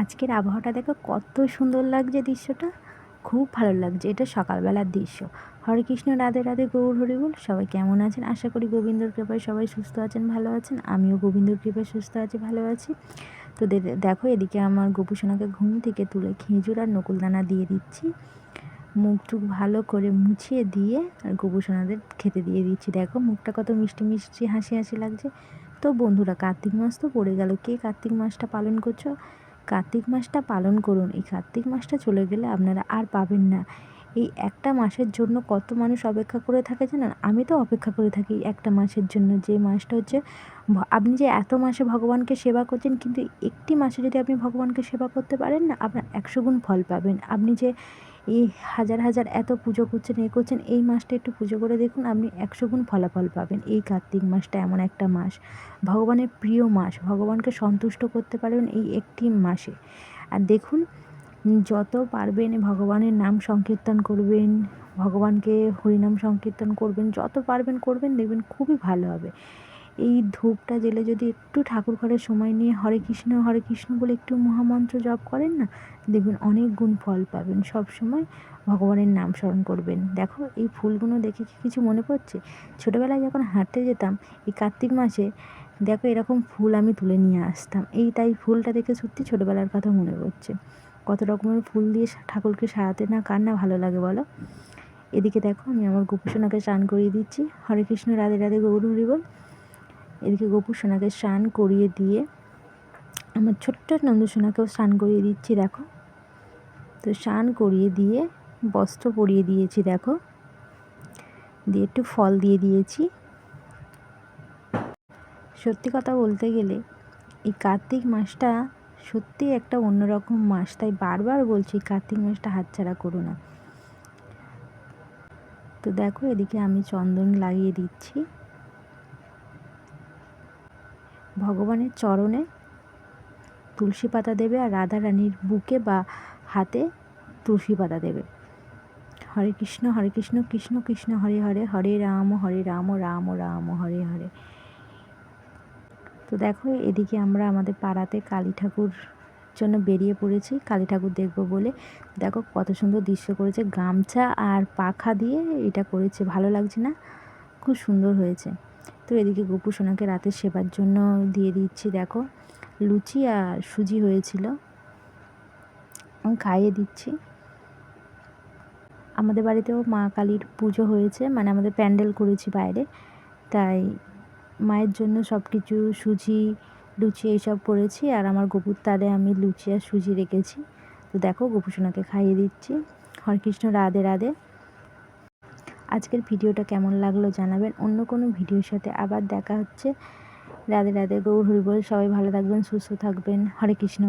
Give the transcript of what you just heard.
আজকের আবহাওয়াটা দেখো কত সুন্দর লাগছে, দৃশ্যটা খুব ভালো লাগছে। এটা সকালবেলার দৃশ্য। হরে কৃষ্ণ, রাধে রাধে, গৌর হরিবোল। সবাই কেমন আছেন? আশা করি গোবিন্দর কৃপায় সবাই সুস্থ আছেন, ভালো আছেন। আমিও গোবিন্দর কৃপায় সুস্থ আছি, ভালো আছি। তো দেখো, এদিকে আমার গোপুসোনাকে ঘুম থেকে তুলে খেজুর আর নকুলদানা দিয়ে দিচ্ছি। মুখ টুক ভালো করে মুছিয়ে দিয়ে আর গোপুসোনাদের খেতে দিয়ে দিচ্ছি। দেখো মুখটা কত মিষ্টি মিষ্টি হাসি হাসি লাগছে। তো বন্ধুরা, কার্তিক মাস তো পড়ে গেল। কে কার্তিক মাসটা পালন করছো? কার্তিক মাসটা পালন করুন। এই কার্তিক মাসটা চলে গেলে আপনারা আর পাবেন না। এই একটা মাসের জন্য কত মানুষ অপেক্ষা করে থাকে জানেন? আমি তো অপেক্ষা করে থাকি একটা মাসের জন্য, যে মাসটা হচ্ছে আপনি যে এত মাসে ভগবানকে সেবা করছেন, কিন্তু একটি মাসে যদি আপনি ভগবানকে সেবা করতে পারেন না, আপনার 100 গুণ ফল পাবেন। আপনি যে এই হাজার হাজার এত পুজো করছেন, করছেন, এই মাসটা একটু পুজো করে দেখুন, আপনি 100 গুণ ফলাফল পাবেন। এই কার্তিক মাসটা এমন একটা মাস, ভগবানের প্রিয় মাস, ভগবানকে সন্তুষ্ট করতে পারবেন এই একটি মাসে। আর দেখুন, যত পারবেন ভগবানের নাম সংকীর্তন করবেন, ভগবানকে হরিনাম সংকীর্তন করবেন, যত পারবেন করবেন, দেখবেন খুবই ভালো হবে। এই ধূপটা জেলে যদি একটু ঠাকুর ঘরে সময় নিয়ে হরে কৃষ্ণ বলে একটু মহামন্ত্র জপ করেন না, দেখবেন অনেক গুণ ফল পাবেন। সব সময় ভগবানের নাম স্মরণ করবেন। দেখো, এই ফুলগুলো দেখে কি কিছু মনে পড়ছে? ছোটোবেলায় যখন হাঁটতে যেতাম এই কার্তিক মাসে, দেখো এরকম ফুল আমি তুলে নিয়ে আসতাম। তাই ফুলটা দেখে সত্যি ছোটোবেলার কথা মনে পড়ছে। কত রকমের ফুল দিয়ে ঠাকুরকে সাজাতে না কার না ভালো লাগে বলো? এদিকে দেখো, আমি আমার গোপুসোনাকে স্নান করিয়ে দিচ্ছি। হরে কৃষ্ণ, রাধে রাধে, গৌর হরিবোল। এদিকে গোপুসোনাকে স্নান করিয়ে দিয়ে আমার ছোট্ট নন্দসোনাকেও স্নান করিয়ে দিচ্ছি। দেখো, তো স্নান করিয়ে দিয়ে বস্ত্র পরিয়ে দিয়েছি। দেখো, দিয়ে একটু ফল দিয়ে দিয়েছি। সত্যি কথা বলতে গেলে এই কার্তিক মাসটা সত্যিই একটা অন্যরকম মাস, তাই বারবার বলছি কার্তিক মাসটা হাতছাড়া করো না। তো দেখো, এদিকে আমি চন্দন লাগিয়ে দিচ্ছি। ভগবানের চরণে তুলসী পাতা দেবে, আর রাধা রানীর বুকে বা হাতে তুলসী পাতা দেবে। হরে কৃষ্ণ কৃষ্ণ কৃষ্ণ হরে হরে, হরে রাম রাম রাম হরে হরে। তো দেখো, এদিকে আমরা আমাদের পাড়াতে কালী ঠাকুর জন্য বেরিয়ে পড়েছি, কালী ঠাকুর দেখবো বলে। দেখো কত সুন্দর দৃশ্য করেছে, গামছা আর পাখা দিয়ে এটা করেছে, ভালো লাগছে না? খুব সুন্দর হয়েছে। তো এদিকে গোপু সোনাকে রাতের সেবার জন্য দিয়ে দিচ্ছি। দেখো, লুচি আর সুজি হয়েছিল, আমি খাইয়ে দিচ্ছি। আমাদের বাড়িতেও মা কালীর পুজো হয়েছে, মানে আমাদের প্যান্ডেল করেছি বাইরে, তাই মায়ের জন্য সব কিছু সুজি লুচি এইসব করেছি, আর আমার গোপুর তালে আমি লুচি আর সুজি রেখেছি। তো দেখো, গোপুসোনাকে খাইয়ে দিচ্ছি। হরে কৃষ্ণ, রাধে রাধে। আজকের ভিডিওটা কেমন লাগলো জানাবেন। অন্য কোনো ভিডিওর সাথে আবার দেখা হচ্ছে। রাধে রাধে, গৌর হরিবোল। সবাই ভালো থাকবেন, সুস্থ থাকবেন। হরে কৃষ্ণ।